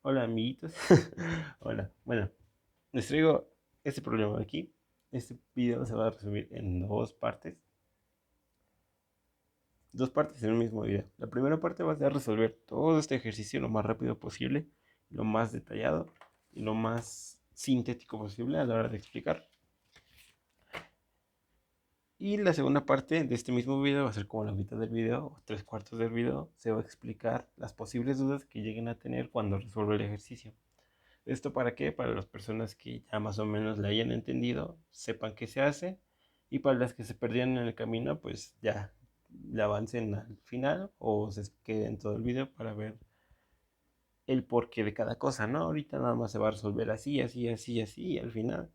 Hola amiguitos. Hola. Bueno, les traigo este problema de aquí. Este video se va a resumir en dos partes. Dos partes en un mismo video. La primera parte va a ser resolver todo este ejercicio lo más rápido posible, lo más detallado y lo más sintético posible a la hora de explicar. Y la segunda parte de este mismo video va a ser como la mitad del video, o tres cuartos del video. Se va a explicar las posibles dudas que lleguen a tener cuando resuelva el ejercicio. ¿Esto para qué? Para las personas que ya más o menos la hayan entendido, sepan qué se hace, y para las que se perdieron en el camino, pues ya le avancen al final o se queden todo el video para ver el porqué de cada cosa, ¿no? Ahorita nada más se va a resolver así, así, así, así, y al final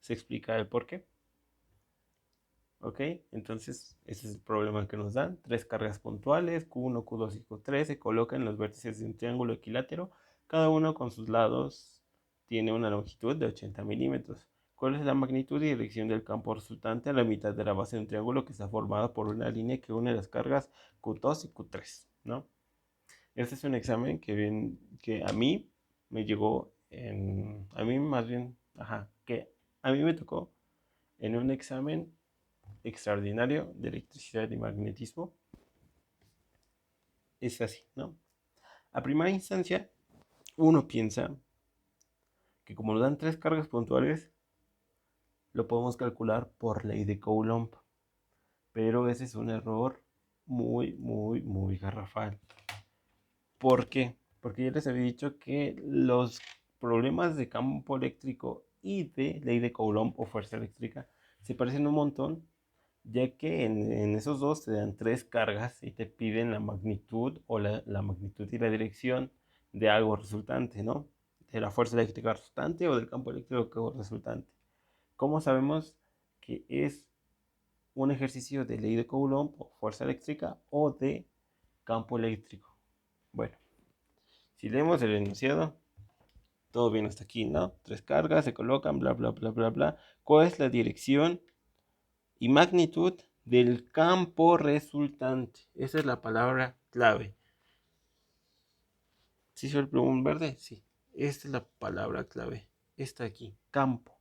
se explica el porqué. ¿Ok? Entonces, ese es el problema que nos dan. Tres cargas puntuales, Q1, Q2 y Q3, se colocan en los vértices de un triángulo equilátero. Cada uno con sus lados tiene una longitud de 80 milímetros. ¿Cuál es la magnitud y dirección del campo resultante a la mitad de la base de un triángulo que está formado por una línea que une las cargas Q2 y Q3? ¿No? Este es un examen que a mí me llegó a mí más bien, que a mí me tocó en un examen extraordinario de electricidad y magnetismo. Es así, ¿no? A primera instancia, uno piensa que como nos dan tres cargas puntuales, lo podemos calcular por ley de Coulomb. Pero ese es un error muy, muy, muy garrafal. ¿Por qué? Porque ya les había dicho que los problemas de campo eléctrico y de ley de Coulomb o fuerza eléctrica se parecen un montón, ya que en esos dos te dan tres cargas y te piden la magnitud o la magnitud y la dirección de algo resultante, ¿no? De la fuerza eléctrica resultante o del campo eléctrico resultante. ¿Cómo sabemos que es un ejercicio de ley de Coulomb o fuerza eléctrica o de campo eléctrico? Bueno, si leemos el enunciado, todo bien hasta aquí, ¿no? Tres cargas se colocan, bla, bla, bla, bla, bla. ¿Cuál es la dirección y magnitud del campo resultante? Esa es la palabra clave. ¿Sí se ve el plumón verde? Sí. Esta es la palabra clave. Esta aquí, campo.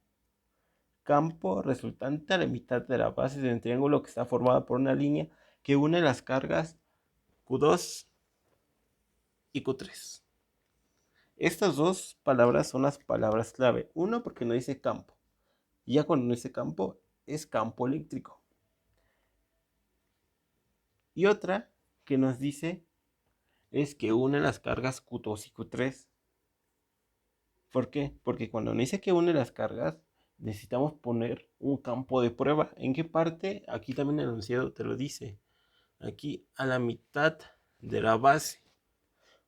Campo resultante a la mitad de la base de un triángulo que está formado por una línea que une las cargas Q2 y Q3. Estas dos palabras son las palabras clave. Uno, porque no dice campo. Y ya cuando no dice campo, es campo eléctrico. Y otra que nos dice es que une las cargas Q2 y Q3. ¿Por qué? Porque cuando nos dice que une las cargas, necesitamos poner un campo de prueba. ¿En qué parte? Aquí también el enunciado te lo dice. Aquí a la mitad de la base.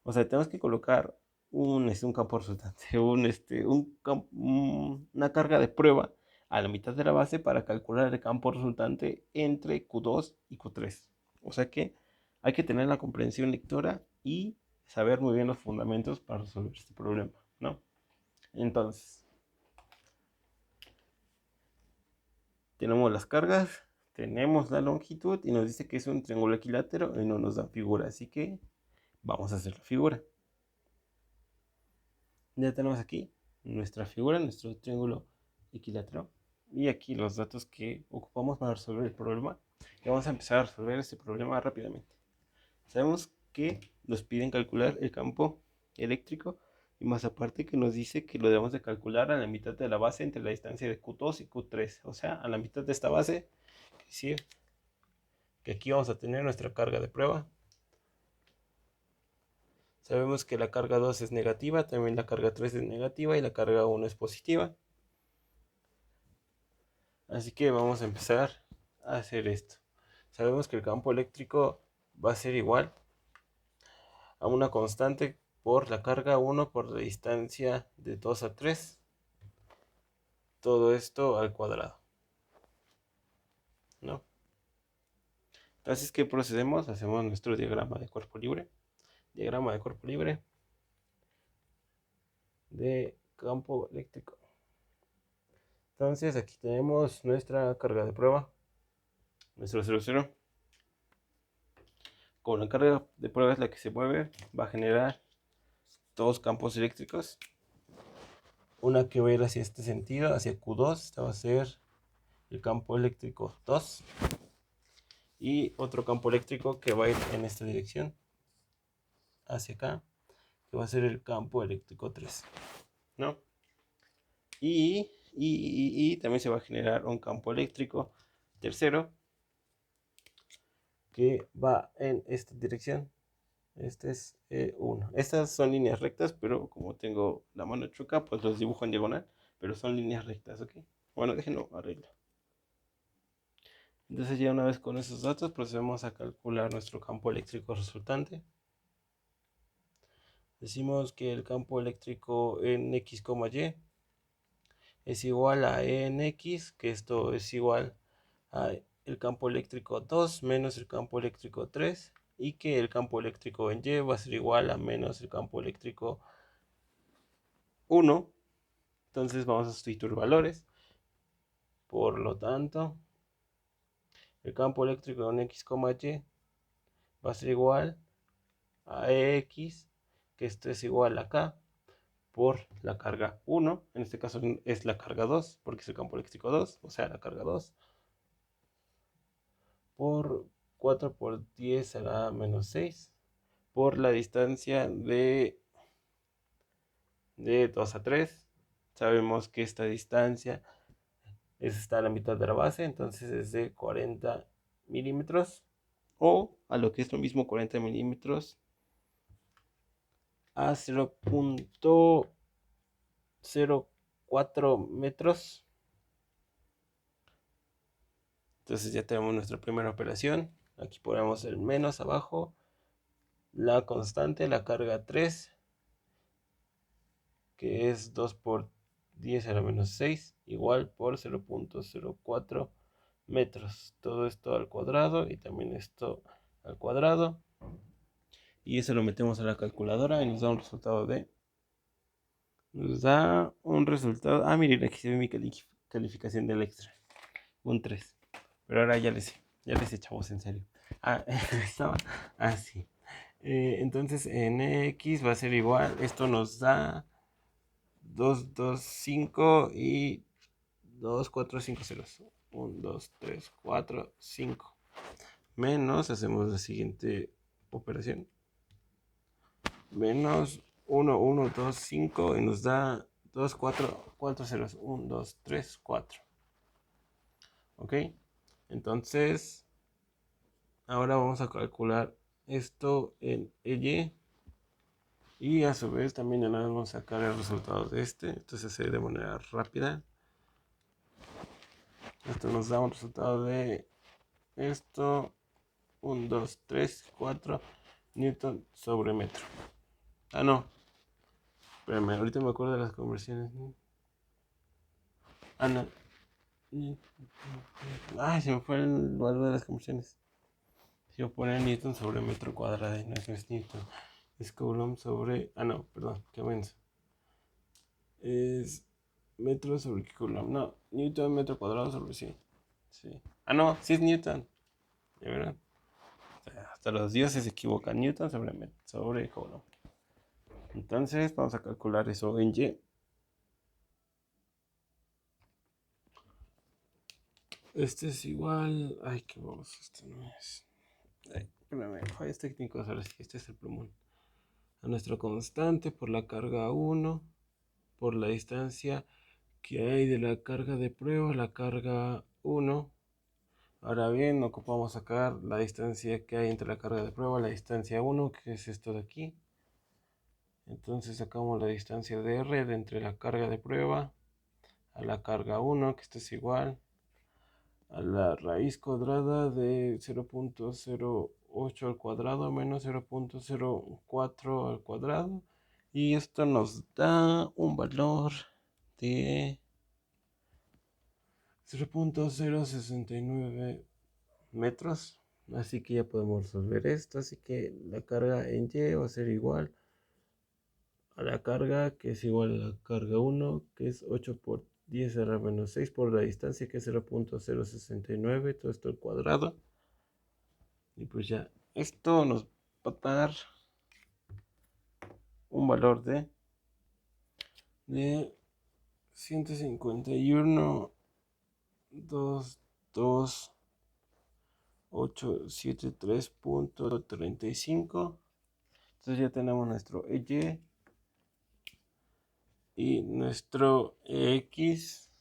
O sea, tenemos que colocar un campo resultante, una carga de prueba a la mitad de la base para calcular el campo resultante entre Q2 y Q3. O sea que hay que tener la comprensión lectora y saber muy bien los fundamentos para resolver este problema, ¿no? Entonces, tenemos las cargas, tenemos la longitud y nos dice que es un triángulo equilátero y no nos da figura, así que vamos a hacer la figura. Ya tenemos aquí nuestra figura, nuestro triángulo equilátero y aquí los datos que ocupamos para resolver el problema. Y vamos a empezar a resolver este problema rápidamente. Sabemos que nos piden calcular el campo eléctrico y más aparte que nos dice que lo debemos de calcular a la mitad de la base entre la distancia de Q2 y Q3, o sea, a la mitad de esta base, es decir, que aquí vamos a tener nuestra carga de prueba. Sabemos que la carga 2 es negativa, también la carga 3 es negativa y la carga 1 es positiva. Así que vamos a empezar a hacer esto. Sabemos que el campo eléctrico va a ser igual a una constante por la carga 1 por la distancia de 2 a 3. Todo esto al cuadrado, ¿no? Entonces, ¿qué procedemos? Hacemos nuestro diagrama de cuerpo libre. Diagrama de cuerpo libre de campo eléctrico. Entonces, aquí tenemos nuestra carga de prueba, nuestro 0,0. Con la carga de prueba es la que se mueve, va a generar dos campos eléctricos. Una que va a ir hacia este sentido, hacia Q2, esta va a ser el campo eléctrico 2. Y otro campo eléctrico que va a ir en esta dirección, hacia acá, que va a ser el campo eléctrico 3, ¿no? Y también se va a generar un campo eléctrico tercero que va en esta dirección. Este es 1. Estas son líneas rectas, pero como tengo la mano chueca, pues los dibujo en diagonal, pero son líneas rectas, ¿ok? Bueno, déjenlo arreglo. Entonces ya una vez con esos datos procedemos a calcular nuestro campo eléctrico resultante. Decimos que el campo eléctrico en x, y es igual a E en x, que esto es igual a el campo eléctrico 2 menos el campo eléctrico 3, y que el campo eléctrico en y va a ser igual a menos el campo eléctrico 1. Entonces vamos a sustituir valores. Por lo tanto, el campo eléctrico en x, y va a ser igual a X, que esto es igual a K, por la carga 1, en este caso es la carga 2, porque es el campo eléctrico 2, o sea, la carga 2, por 4 por 10 a la menos 6, por la distancia de 2 a 3. Sabemos que esta distancia está a la mitad de la base, entonces es de 40 milímetros, o a lo que es lo mismo 40 milímetros a 0.04 metros. Entonces ya tenemos nuestra primera operación. Aquí ponemos el menos abajo, la constante, la carga 3, que es 2 por 10 a la menos 6, igual por 0.04 metros. Todo esto al cuadrado y también esto al cuadrado. Y eso lo metemos a la calculadora y nos da un resultado de... miren, aquí se ve mi calificación del extra. Un 3. Pero ahora ya les echamos en serio. Estaba así. Entonces en X va a ser igual. Esto nos da 2, 2, 5 y 2, 4, 5 ceros. 1, 2, 3, 4, 5. Menos, hacemos la siguiente operación. Menos 1, 1, 2, 5 y nos da 2, 4, 4 ceros. 1, 2, 3, 4. ¿Ok? Entonces, ahora vamos a calcular esto en Y. Y a su vez también vamos a sacar el resultado de este. Entonces se de manera rápida. Esto nos da un resultado de esto. 1, 2, 3, 4 Newton sobre metro. Ah, no. Espérame, ahorita me acuerdo de las conversiones. Ah, no. Ay, se me fue el valor de las conversiones. Si yo poner Newton sobre metro cuadrado, no es Newton. Es Coulomb sobre... Ah, no, perdón, qué menso. Es metro sobre Coulomb. No, Newton metro cuadrado sobre sí. Ah, no, sí es Newton. ¿Ya verán? Hasta los dioses se equivocan. Newton sobre Coulomb. Entonces vamos a calcular eso en Y. Este es igual. Ay, qué vamos. Este no es. Ay, espérame, fallos técnicos. Ahora sí, este es el plumón. A nuestra constante por la carga 1, por la distancia que hay de la carga de prueba, la carga 1. Ahora bien, ocupamos sacar la distancia que hay entre la carga de prueba y la distancia 1, que es esto de aquí. Entonces sacamos la distancia de R de entre la carga de prueba a la carga 1, que esto es igual a la raíz cuadrada de 0.08 al cuadrado menos 0.04 al cuadrado. Y esto nos da un valor de 0.069 metros. Así que ya podemos resolver esto. Así que la carga en Y va a ser igual a la carga, que es igual a la carga 1, que es 8 por 10 a la menos 6 por la distancia, que es 0.069, todo esto al cuadrado. Y pues ya, esto nos va a dar un valor de 151, 2, 2, 8, 7, 3.35. Entonces ya tenemos nuestro y nuestro X.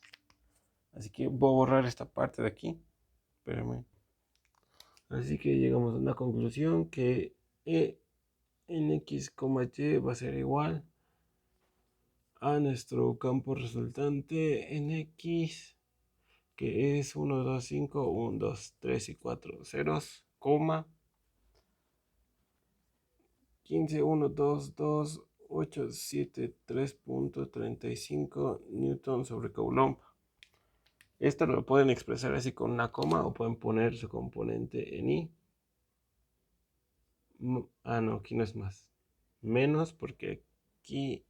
Así que voy a borrar esta parte de aquí. Espérame. Así que llegamos a una conclusión que E en X, Y va a ser igual a nuestro campo resultante en X, que es 1, 2, 5, 1, 2, 3 y 4 ceros, coma 15, 1, 2, 2, 8, 7, 3.35 newton sobre coulomb. Esto lo pueden expresar así con una coma o pueden poner su componente en I. No, aquí no es más. Menos porque aquí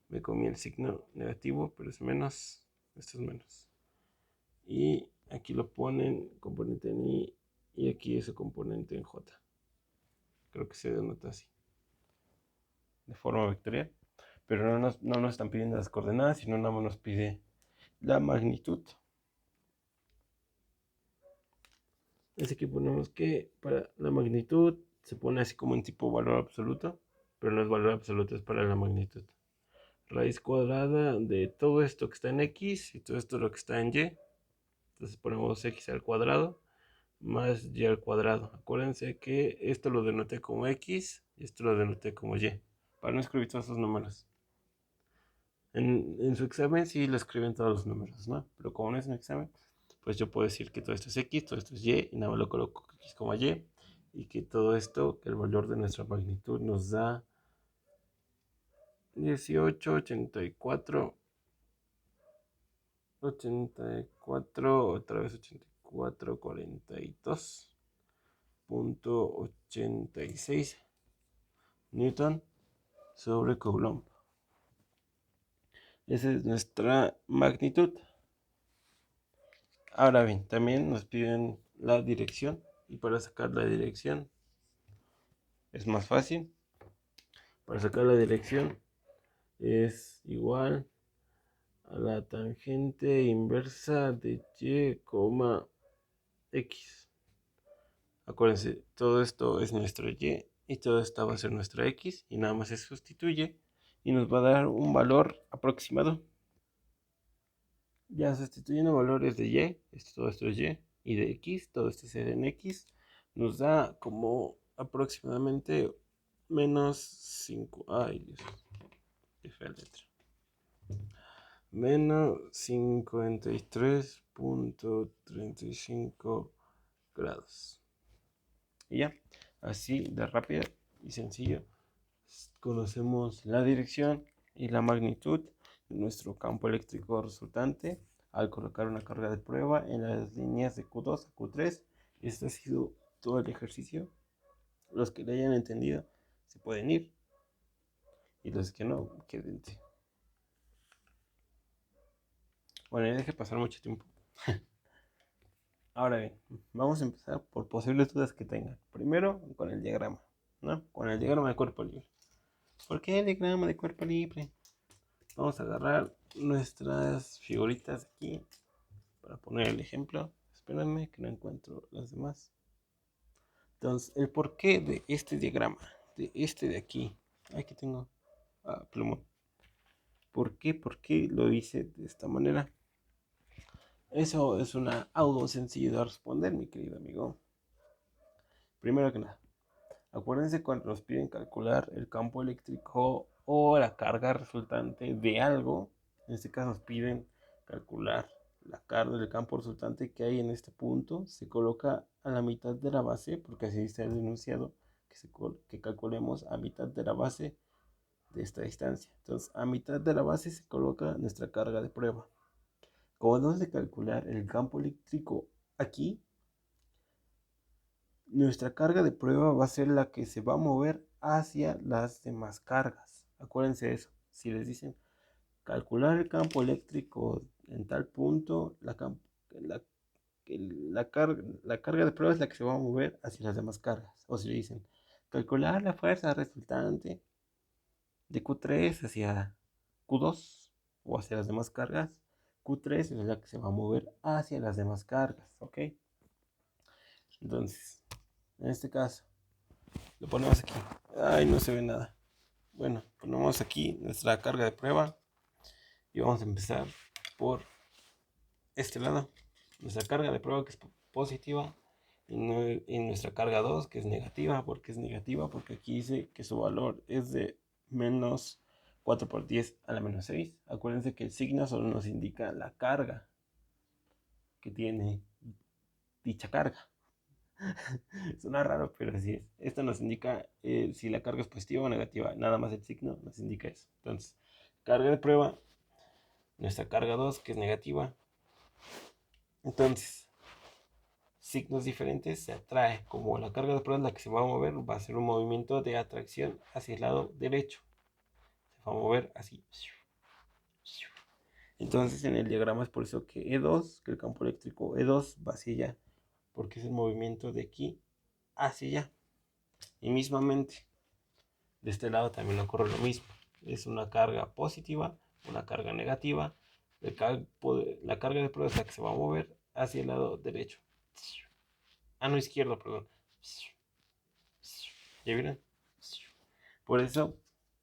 me comí el signo negativo, pero es menos. Esto es menos. Y aquí lo ponen componente en I y aquí es su componente en J. Creo que se denota así, de forma vectorial. Pero no nos están pidiendo las coordenadas, sino nada más nos pide la magnitud. Así que ponemos que para la magnitud se pone así como en tipo valor absoluto, pero no es valor absoluto, es para la magnitud. Raíz cuadrada de todo esto que está en X y todo esto lo que está en Y. Entonces ponemos X al cuadrado más Y al cuadrado. Acuérdense que esto lo denoté como X y esto lo denoté como Y, para no escribir todos esos números. En su examen sí lo escriben todos los números, ¿no? Pero como no es un examen, pues yo puedo decir que todo esto es X, todo esto es Y, y nada más lo coloco X como Y, y que todo esto, que el valor de nuestra magnitud nos da 1884, 84, otra vez 84, 42.86 newton sobre coulomb. Esa es nuestra magnitud. Ahora bien, también nos piden la dirección, y para sacar la dirección es más fácil. Para sacar la dirección es igual a la tangente inversa de y, x. Acuérdense, todo esto es nuestro y todo esto va a ser nuestra x, y nada más se sustituye y nos va a dar un valor aproximado. Ya sustituyendo valores de todo esto es y de x, todo esto es en x, nos da como aproximadamente menos 5. Ay, Dios, qué fea letra. Menos 53.35 grados. Y ya, así de rápido y sencillo, conocemos la dirección y la magnitud de nuestro campo eléctrico resultante al colocar una carga de prueba en las líneas de Q2 a Q3. Este ha sido todo el ejercicio. Los que le hayan entendido se pueden ir, y los que no, quédense. Bueno, ya dejé pasar mucho tiempo. Ahora bien, vamos a empezar por posibles dudas que tengan. Primero, con el diagrama, ¿no? Con el diagrama de cuerpo libre. ¿Por qué el diagrama de cuerpo libre? Vamos a agarrar nuestras figuritas aquí para poner el ejemplo. Espérenme que no encuentro las demás. Entonces, el porqué de este diagrama, de este de aquí. Aquí tengo plumón. ¿Por qué? ¿Por qué lo hice de esta manera? Eso es algo sencillo de responder, mi querido amigo. Primero que nada, acuérdense cuando nos piden calcular el campo eléctrico o la carga resultante de algo. En este caso nos piden calcular la carga del campo resultante que hay en este punto. Se coloca a la mitad de la base, porque así está el enunciado, que calculemos a mitad de la base de esta distancia. Entonces, a mitad de la base se coloca nuestra carga de prueba. Como debemos de calcular el campo eléctrico aquí, nuestra carga de prueba va a ser la que se va a mover hacia las demás cargas. Acuérdense de eso. Si les dicen calcular el campo eléctrico en tal punto, la carga de prueba es la que se va a mover hacia las demás cargas. O si le dicen calcular la fuerza resultante, de Q3 hacia Q2 o hacia las demás cargas. Q3 es la que se va a mover hacia las demás cargas, ¿ok? Entonces, en este caso, lo ponemos aquí. Ay, no se ve nada. Bueno, ponemos aquí nuestra carga de prueba y vamos a empezar por este lado. Nuestra carga de prueba que es positiva y nuestra carga 2 que es negativa. ¿Por qué es negativa? Porque aquí dice que su valor es de menos 4 por 10 a la menos 6. Acuérdense que el signo solo nos indica la carga que tiene dicha carga. Suena raro, pero así es. Esto nos indica si la carga es positiva o negativa. Nada más el signo nos indica eso. Entonces, carga de prueba, nuestra carga 2 que es negativa. Entonces, signos diferentes se atrae. Como la carga de prueba es la que se va a mover, va a ser un movimiento de atracción hacia el lado derecho. Se va a mover así. Entonces, en el diagrama es por eso que E2, que el campo eléctrico E2 va hacia allá, porque es el movimiento de aquí hacia allá. Y mismamente, de este lado también ocurre lo mismo. Es una carga positiva, una carga negativa. La carga de prueba es la que se va a mover hacia el lado derecho. No, izquierdo, perdón. ¿Ya vieron? Por eso,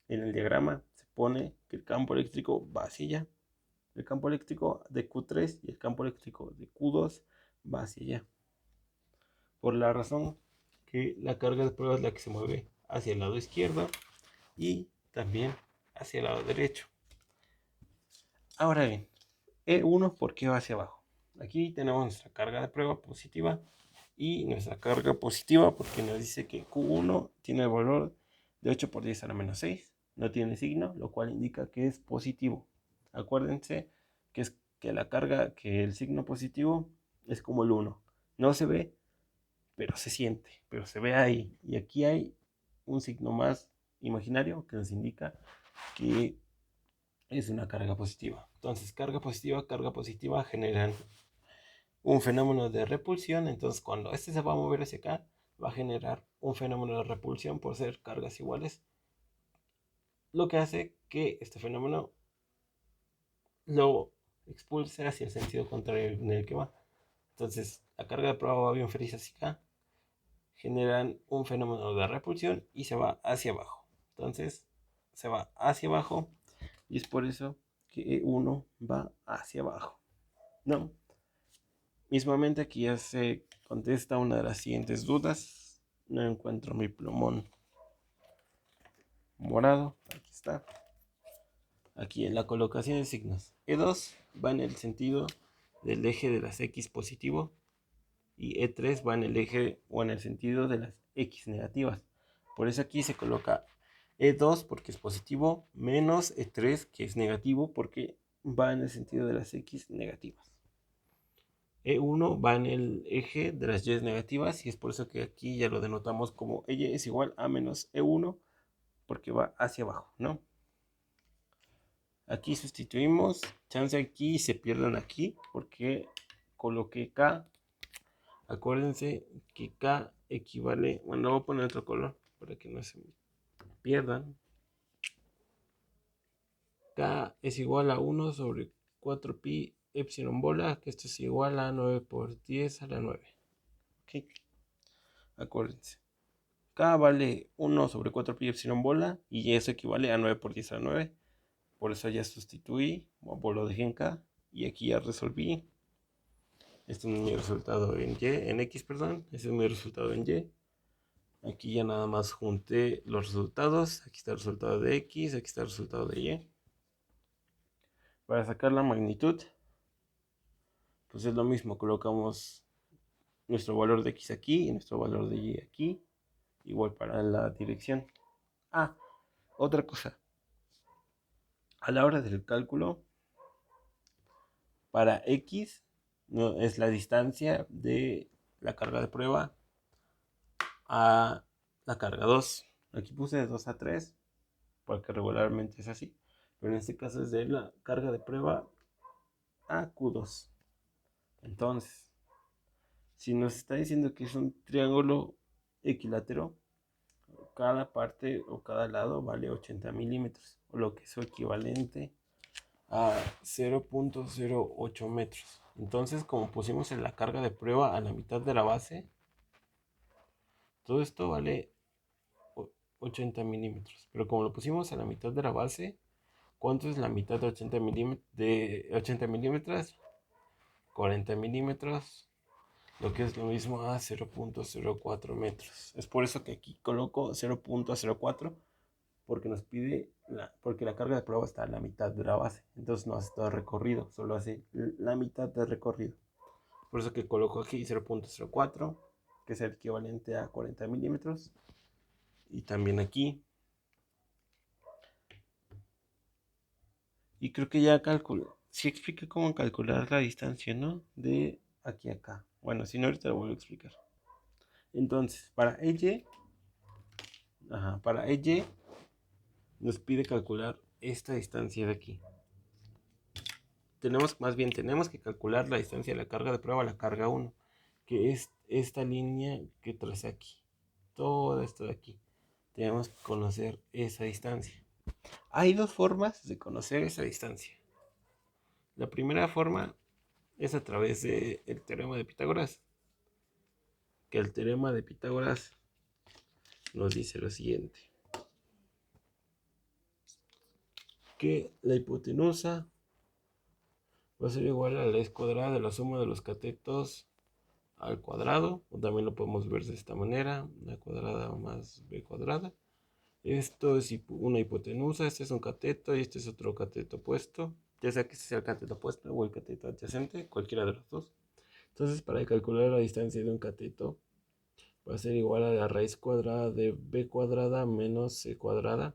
en el diagrama se pone que el campo eléctrico va hacia allá. El campo eléctrico de Q3 y el campo eléctrico de Q2 va hacia allá. Por la razón que la carga de prueba es la que se mueve hacia el lado izquierdo y también hacia el lado derecho. Ahora bien, E1, ¿por qué va hacia abajo? Aquí tenemos nuestra carga de prueba positiva y nuestra carga positiva porque nos dice que Q1 tiene el valor de 8 por 10 a la menos 6. No tiene signo, lo cual indica que es positivo. Acuérdense que la carga, que el signo positivo es como el 1. No se ve, pero se siente, pero se ve ahí. Y aquí hay un signo más imaginario que nos indica que es una carga positiva. Entonces, carga positiva generan un fenómeno de repulsión. Entonces, cuando este se va a mover hacia acá, va a generar un fenómeno de repulsión por ser cargas iguales, lo que hace que este fenómeno lo expulse hacia el sentido contrario en el que va. Entonces, la carga de prueba va bien feliz hacia acá, generan un fenómeno de repulsión y se va hacia abajo. Entonces, se va hacia abajo y es por eso que uno va hacia abajo. No. Mismamente aquí ya se contesta una de las siguientes dudas. No encuentro mi plumón morado. Aquí está. Aquí en la colocación de signos. E2 va en el sentido del eje de las X positivo y E3 va en el eje o en el sentido de las X negativas. Por eso aquí se coloca E2 porque es positivo menos E3 que es negativo porque va en el sentido de las X negativas. E1 va en el eje de las Y negativas y es por eso que aquí ya lo denotamos como Y es igual a menos E1 porque va hacia abajo, ¿no? Aquí sustituimos, chance aquí se pierdan aquí porque coloqué K. Acuérdense que K equivale, bueno, voy a poner otro color para que no se pierdan. K es igual a 1 sobre 4pi epsilon bola, que esto es igual a 9 por 10 a la 9. ¿Ok? Acuérdense. K vale 1 sobre 4pi epsilon bola y eso equivale a 9 por 10 a la 9. Por eso ya sustituí, o lo dejé en K y aquí ya resolví. Este es mi resultado en Y, en X, perdón. Este es mi resultado en Y. Aquí ya nada más junté los resultados. Aquí está el resultado de X, aquí está el resultado de Y. Para sacar la magnitud, pues es lo mismo. Colocamos nuestro valor de X aquí y nuestro valor de Y aquí. Igual para la dirección. Otra cosa. A la hora del cálculo, para X no, es la distancia de la carga de prueba a la carga 2. Aquí puse de 2 a 3 porque regularmente es así. Pero en este caso es de la carga de prueba a Q2. Entonces, si nos está diciendo que es un triángulo equilátero, cada parte o cada lado vale 80 milímetros, o lo que es su equivalente a 0.08 metros. Entonces, como pusimos en la carga de prueba a la mitad de la base, todo esto vale 80 milímetros. Pero como lo pusimos a la mitad de la base, ¿cuánto es la mitad de 80 milímetros? De 80 milímetros, 40 milímetros, lo que es lo mismo a 0.04 metros. Es por eso que aquí coloco 0.04, porque nos pide, porque la carga de prueba está a la mitad de la base. Entonces no hace todo el recorrido, solo hace la mitad del recorrido. Por eso que coloco aquí 0.04, que es el equivalente a 40 milímetros. Y también aquí. Y creo que ya calculo. Sí expliqué cómo calcular la distancia, ¿no? De aquí a acá. Bueno, si no, ahorita lo vuelvo a explicar. Entonces, para Y nos pide calcular esta distancia de aquí. Tenemos que calcular la distancia de la carga de prueba a la carga 1, que es esta línea que trace aquí. Todo esto de aquí. Tenemos que conocer esa distancia. Hay dos formas de conocer esa distancia. La primera forma es a través del teorema de Pitágoras. Que el teorema de Pitágoras nos dice lo siguiente. Que la hipotenusa va a ser igual a la raíz cuadrada de la suma de los catetos al cuadrado, o también lo podemos ver de esta manera, a cuadrada más b cuadrada. Esto es una hipotenusa, este es un cateto y este es otro cateto opuesto, ya sea que este sea el cateto opuesto o el cateto adyacente, cualquiera de los dos. Entonces, para calcular la distancia de un cateto, va a ser igual a la raíz cuadrada de b cuadrada menos c cuadrada.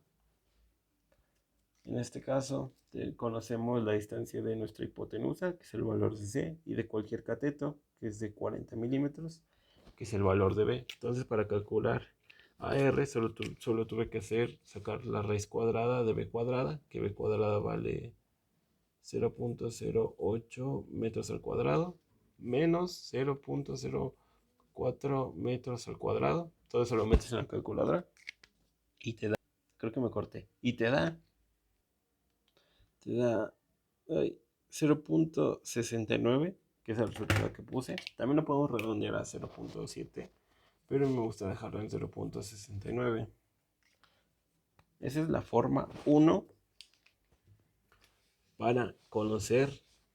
En este caso, conocemos la distancia de nuestra hipotenusa, que es el valor de C, y de cualquier cateto, que es de 40 milímetros, que es el valor de B. Entonces, para calcular AR, solo tuve que sacar la raíz cuadrada de B cuadrada, que B cuadrada vale 0.08 metros al cuadrado, menos 0.04 metros al cuadrado. Todo eso lo metes en la calculadora y te da, creo que me corté, y te da 0.69, que es el resultado que puse. También lo podemos redondear a 0.7, pero me gusta dejarlo en 0.69. Esa es la forma 1 para conocer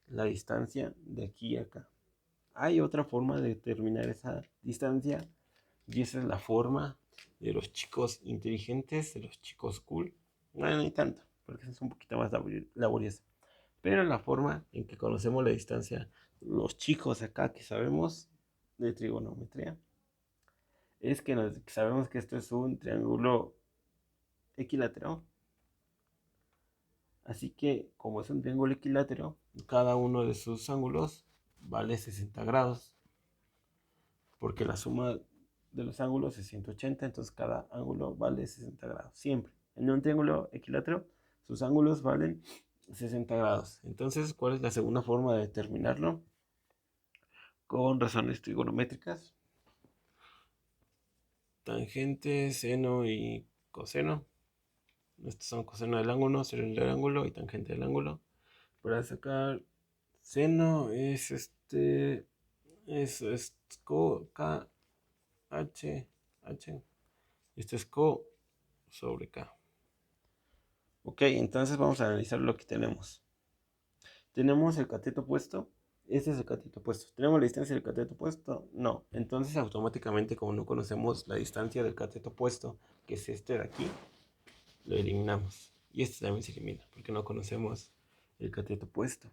la distancia de aquí a acá. Hay otra forma de determinar esa distancia, y esa es la forma de los chicos inteligentes, de los chicos cool. No hay tanto, porque es un poquito más laboriosa. Pero la forma en que conocemos la distancia, los chicos acá que sabemos de trigonometría, es que sabemos que esto es un triángulo equilátero. Así que, como es un triángulo equilátero, cada uno de sus ángulos vale 60 grados. Porque la suma de los ángulos es 180, entonces cada ángulo vale 60 grados. Siempre. En un triángulo equilátero, sus ángulos valen 60 grados. Entonces, ¿cuál es la segunda forma de determinarlo? Con razones trigonométricas. Tangente, seno y coseno. Estos son coseno del ángulo, seno del ángulo y tangente del ángulo. Para sacar seno es es K, H, H. Este es co sobre K. Ok, entonces vamos a analizar lo que tenemos. Tenemos el cateto opuesto. Este es el cateto opuesto. ¿Tenemos la distancia del cateto opuesto? No. Entonces automáticamente, como no conocemos la distancia del cateto opuesto, que es este de aquí, lo eliminamos. Y este también se elimina, porque no conocemos el cateto opuesto.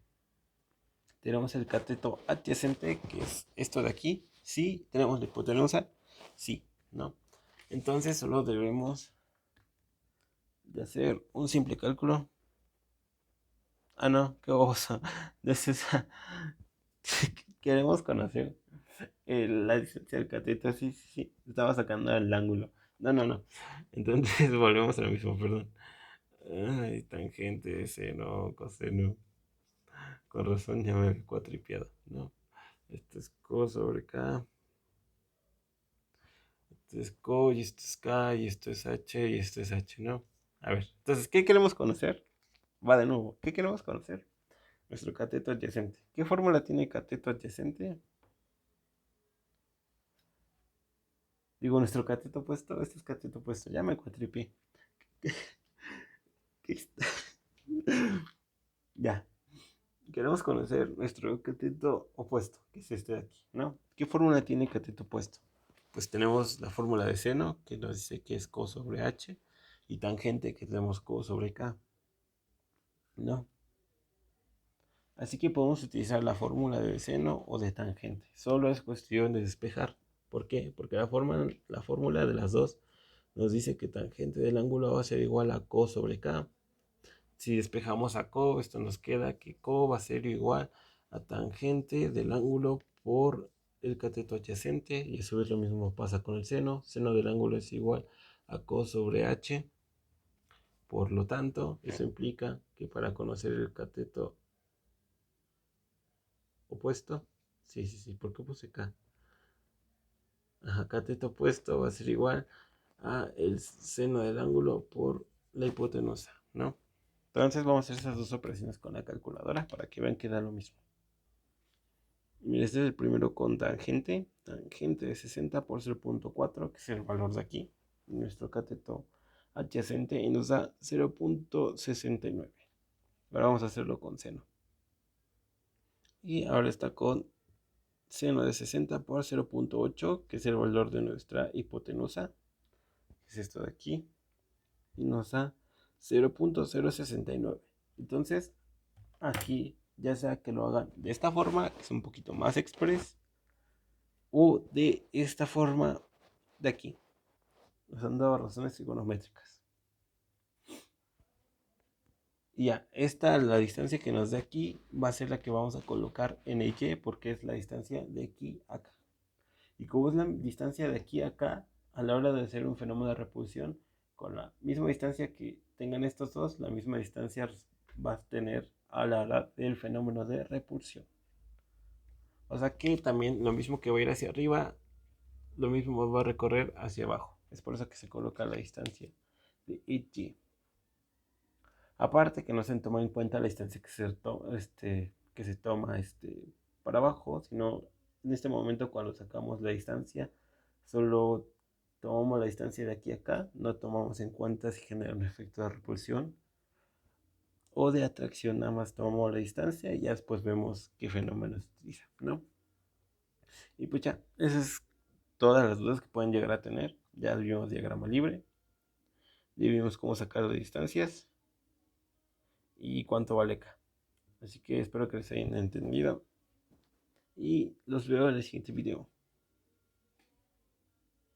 Tenemos el cateto adyacente, que es esto de aquí. Sí. Tenemos la hipotenusa. Sí. No. Entonces solo debemos de hacer un simple cálculo. Ah, no, qué baboso. Entonces, queremos conocer la distancia del cateto. Sí, sí, sí. Estaba sacando el ángulo. No, no, no. Entonces, volvemos a lo mismo, perdón. Ay, tangente, seno, coseno. Con razón ya me he cuatripeado, ¿no? Esto es co sobre K. Esto es co, y esto es k, y esto es h, y esto es h, ¿no? A ver, entonces, ¿qué queremos conocer? Va de nuevo, ¿qué queremos conocer? Nuestro cateto adyacente. ¿Qué fórmula tiene cateto adyacente? Digo, nuestro cateto opuesto, este es cateto opuesto, ya me cuatripié. ¿Qué está? Ya, queremos conocer nuestro cateto opuesto, que es este de aquí, ¿no? ¿Qué fórmula tiene cateto opuesto? Pues tenemos la fórmula de seno, que nos dice que es co sobre h, y tangente, que tenemos co sobre k, ¿no? Así que podemos utilizar la fórmula de seno o de tangente. Solo es cuestión de despejar. ¿Por qué? Porque la fórmula de las dos nos dice que tangente del ángulo va a ser igual a co sobre k. Si despejamos a co, esto nos queda que co va a ser igual a tangente del ángulo por el cateto adyacente. Y eso es lo mismo pasa con el seno. Seno del ángulo es igual a co sobre h. Por lo tanto, eso implica que para conocer el cateto opuesto, sí, ¿por qué puse K? Ajá, cateto opuesto va a ser igual a el seno del ángulo por la hipotenusa, ¿no? Entonces vamos a hacer esas dos operaciones con la calculadora para que vean que da lo mismo. Mira, este es el primero con tangente. Tangente de 60 por 0.4, que es el valor de aquí. Nuestro cateto adyacente y nos da 0.69. Ahora vamos a hacerlo con seno. Y ahora está con seno de 60 por 0.8, que es el valor de nuestra hipotenusa, que es esto de aquí, y nos da 0.069. Entonces, aquí, ya sea que lo hagan de esta forma, que es un poquito más express, o de esta forma de aquí, usando razones trigonométricas. Y ya, la distancia que nos da aquí, va a ser la que vamos a colocar en el Y, porque es la distancia de aquí a acá. Y como es la distancia de aquí a acá, a la hora de hacer un fenómeno de repulsión, con la misma distancia que tengan estos dos, la misma distancia va a tener a la hora del fenómeno de repulsión. O sea que también lo mismo que va a ir hacia arriba, lo mismo va a recorrer hacia abajo. Es por eso que se coloca la distancia de y. Aparte que no se toma en cuenta la distancia que se toma para abajo, sino en este momento cuando sacamos la distancia, solo tomamos la distancia de aquí a acá, no tomamos en cuenta si genera un efecto de repulsión o de atracción, nada más tomamos la distancia y ya después vemos qué fenómeno se utiliza, ¿no? Y pues ya, esas es todas las dudas que pueden llegar a tener. Ya vimos diagrama libre, ya vimos cómo sacar las distancias y cuánto vale K. Así que espero que les hayan entendido y los veo en el siguiente video.